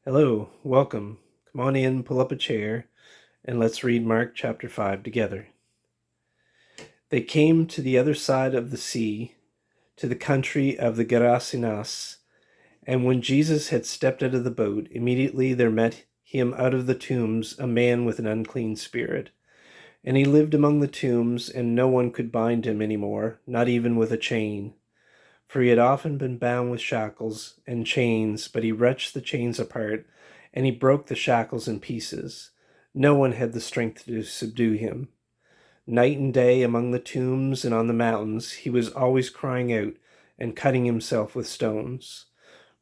Hello, welcome. Come on in, pull up a chair, and let's read Mark chapter 5 together. They came to the other side of the sea, to the country of the Gerasenes, and when Jesus had stepped out of the boat, immediately there met him out of the tombs a man with an unclean spirit. And he lived among the tombs, and no one could bind him any more, not even with a chain. For he had often been bound with shackles and chains, but he wrenched the chains apart, and he broke the shackles in pieces. No one had the strength to subdue him. Night and day among the tombs and on the mountains, he was always crying out and cutting himself with stones.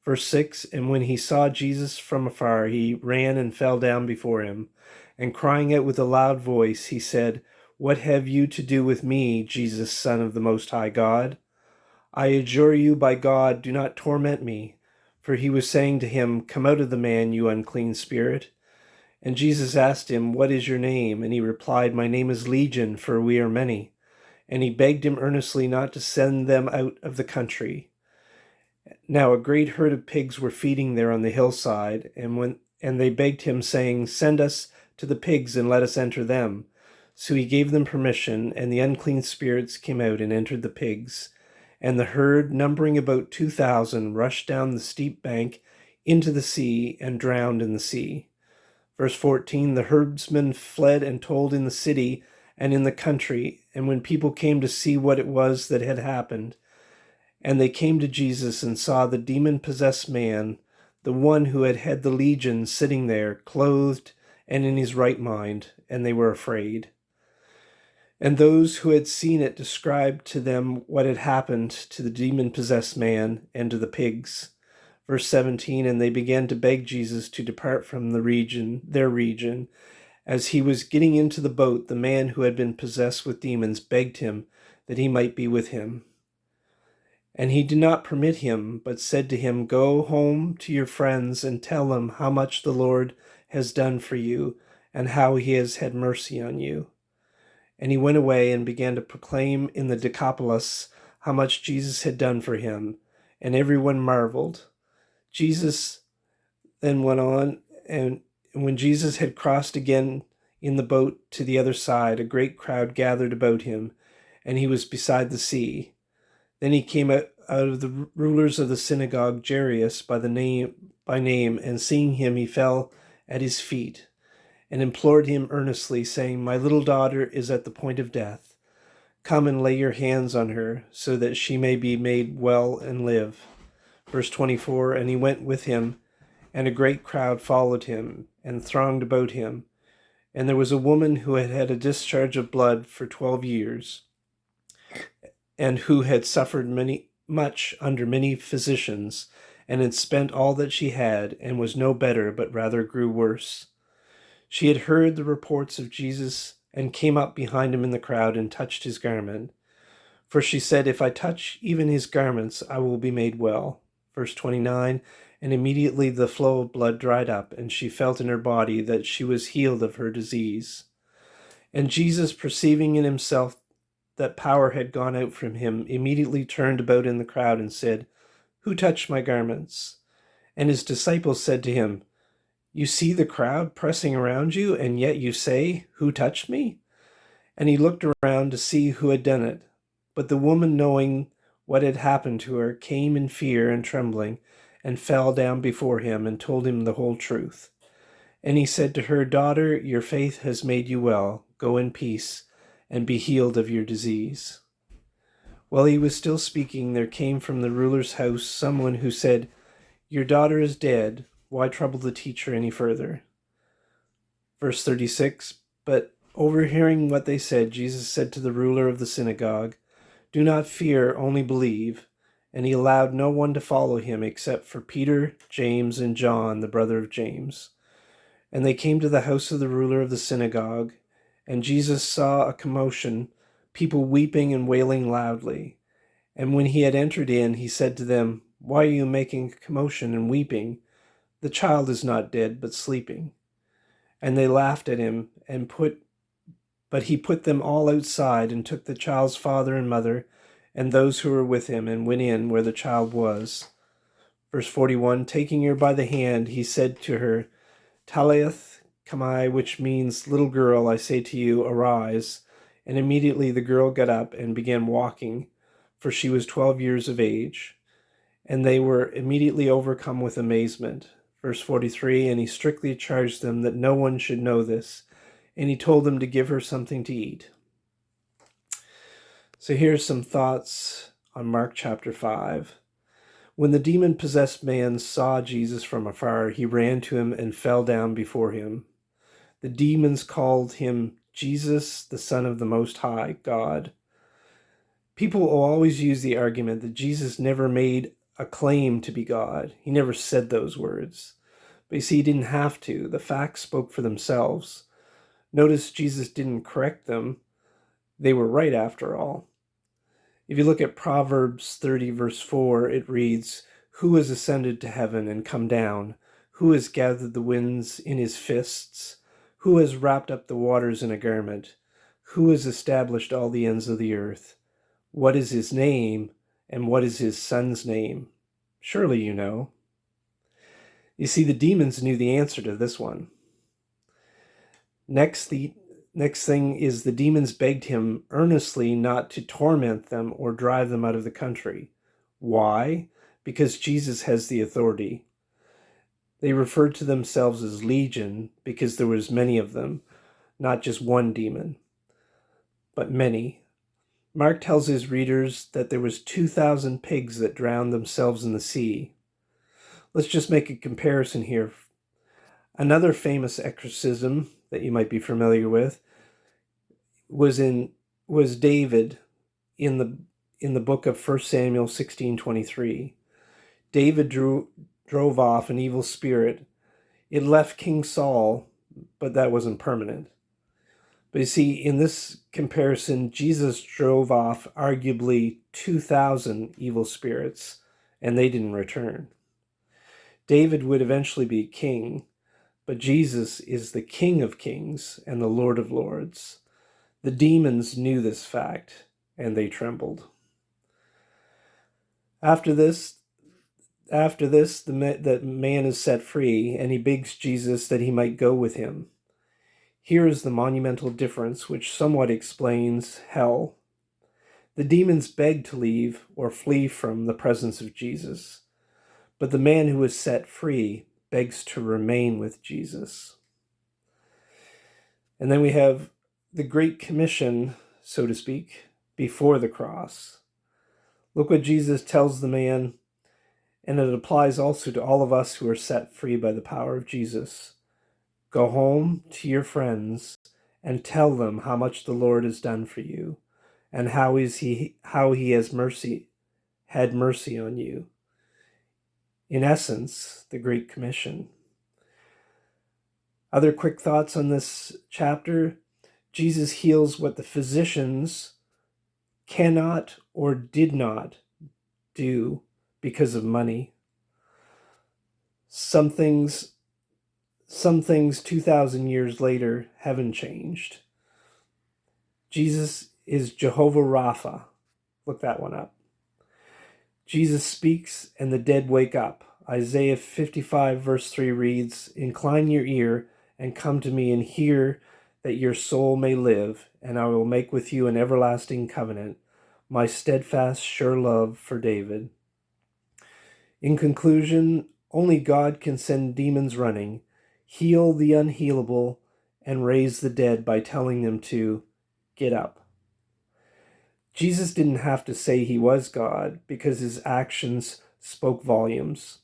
Verse 6, and when he saw Jesus from afar, he ran and fell down before him, and crying out with a loud voice, he said, "What have you to do with me, Jesus, Son of the Most High God? I adjure you by God, do not torment me." For he was saying to him, "Come out of the man, you unclean spirit." And Jesus asked him, "What is your name?" And he replied, "My name is Legion, for we are many." And he begged him earnestly not to send them out of the country. Now a great herd of pigs were feeding there on the hillside, and they begged him, saying, "Send us to the pigs and let us enter them." So he gave them permission, and the unclean spirits came out and entered the pigs. And the herd, numbering about 2,000, rushed down the steep bank into the sea and drowned in the sea. Verse 14, the herdsmen fled and told in the city and in the country, and when people came to see what it was that had happened, and they came to Jesus and saw the demon-possessed man, the one who had had the legion, sitting there, clothed and in his right mind, and they were afraid. And those who had seen it described to them what had happened to the demon-possessed man and to the pigs. Verse 17, and they began to beg Jesus to depart from their region. As he was getting into the boat, the man who had been possessed with demons begged him that he might be with him. And he did not permit him, but said to him, "Go home to your friends and tell them how much the Lord has done for you and how he has had mercy on you." And he went away and began to proclaim in the Decapolis how much Jesus had done for him, and everyone marveled. Jesus then went on, and when Jesus had crossed again in the boat to the other side, a great crowd gathered about him, and he was beside the sea. Then he came out of the rulers of the synagogue, Jairus by name, and seeing him, he fell at his feet and implored him earnestly, saying, "My little daughter is at the point of death. Come and lay your hands on her, so that she may be made well and live." Verse 24, and he went with him, and a great crowd followed him and thronged about him. And there was a woman who had had a discharge of blood for 12 years, and who had suffered much under many physicians, and had spent all that she had, and was no better, but rather grew worse. She had heard the reports of Jesus, and came up behind him in the crowd and touched his garment. For she said, "If I touch even his garments, I will be made well." Verse 29, and immediately the flow of blood dried up, and she felt in her body that she was healed of her disease. And Jesus, perceiving in himself that power had gone out from him, immediately turned about in the crowd and said, "Who touched my garments?" And his disciples said to him, "You see the crowd pressing around you, and yet you say, 'Who touched me?'" And he looked around to see who had done it. But the woman, knowing what had happened to her, came in fear and trembling, and fell down before him and told him the whole truth. And he said to her, "Daughter, your faith has made you well. Go in peace and be healed of your disease." While he was still speaking, there came from the ruler's house someone who said, "Your daughter is dead. Why trouble the teacher any further?" Verse 36, but overhearing what they said, Jesus said to the ruler of the synagogue, "Do not fear, only believe." And he allowed no one to follow him except for Peter, James, and John, the brother of James. And they came to the house of the ruler of the synagogue, and Jesus saw a commotion, people weeping and wailing loudly. And when he had entered in, he said to them, "Why are you making a commotion and weeping? The child is not dead, but sleeping." And they laughed at him, but he put them all outside, and took the child's father and mother and those who were with him, and went in where the child was. Verse 41, taking her by the hand, he said to her, Talitha cumi, which means, little girl, I say to you, arise. And immediately the girl got up and began walking, for she was 12 years of age. And they were immediately overcome with amazement. Verse 43, and he strictly charged them that no one should know this, and he told them to give her something to eat. So here's some thoughts on Mark chapter 5. When the demon-possessed man saw Jesus from afar, he ran to him and fell down before him. The demons called him Jesus, the Son of the Most High God. People will always use the argument that Jesus never made a claim to be God. He never said those words. But you see, he didn't have to. The facts spoke for themselves. Notice Jesus didn't correct them. They were right after all. If you look at Proverbs 30, verse 4, it reads, Who has ascended to heaven and come down? Who has gathered the winds in his fists? Who has wrapped up the waters in a garment? Who has established all the ends of the earth? What is his name, and what is his son's name? Surely you know. You see, the demons knew the answer to this one. Next thing is the demons begged him earnestly not to torment them or drive them out of the country. Why? Because Jesus has the authority. They referred to themselves as legion because there was many of them, not just one demon, but many. Mark tells his readers that there was 2,000 pigs that drowned themselves in the sea. Let's just make a comparison here. Another famous exorcism that you might be familiar with was David in the book of 1 Samuel 16:23. David drove off an evil spirit. It left King Saul, but that wasn't permanent. But you see, in this comparison, Jesus drove off arguably 2,000 evil spirits, and they didn't return. David would eventually be king, but Jesus is the King of Kings and the Lord of Lords. The demons knew this fact, and they trembled. After this, the man is set free, and he begs Jesus that he might go with him. Here is the monumental difference which somewhat explains hell. The demons beg to leave or flee from the presence of Jesus, but the man who is set free begs to remain with Jesus. And then we have the Great Commission, so to speak, before the cross. Look what Jesus tells the man, and it applies also to all of us who are set free by the power of Jesus. Go home to your friends and tell them how much the Lord has done for you and how he has had mercy on you. In essence, the Great Commission. Other quick thoughts on this chapter. Jesus heals what the physicians cannot or did not do because of money. Some things 2,000 years later haven't changed. Jesus is Jehovah Rapha. Look that one up. Jesus speaks and the dead wake up. Isaiah 55 verse 3 reads, Incline your ear and come to me and hear that your soul may live, and I will make with you an everlasting covenant, my steadfast, sure love for David. In conclusion, only God can send demons running, heal the unhealable, and raise the dead by telling them to get up. Jesus didn't have to say he was God because his actions spoke volumes.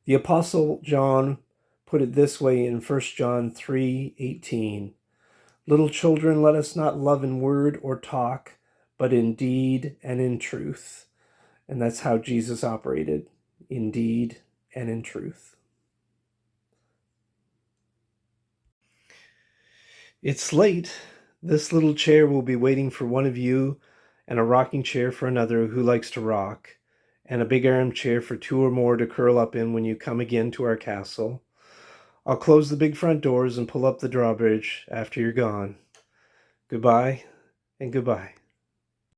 The Apostle John put it this way in 1 John 3:18. Little children, let us not love in word or talk, but in deed and in truth. And that's how Jesus operated, in deed and in truth. It's late. This little chair will be waiting for one of you, and a rocking chair for another who likes to rock, and a big armchair for two or more to curl up in when you come again to our castle. I'll close the big front doors and pull up the drawbridge after you're gone. Goodbye and goodbye.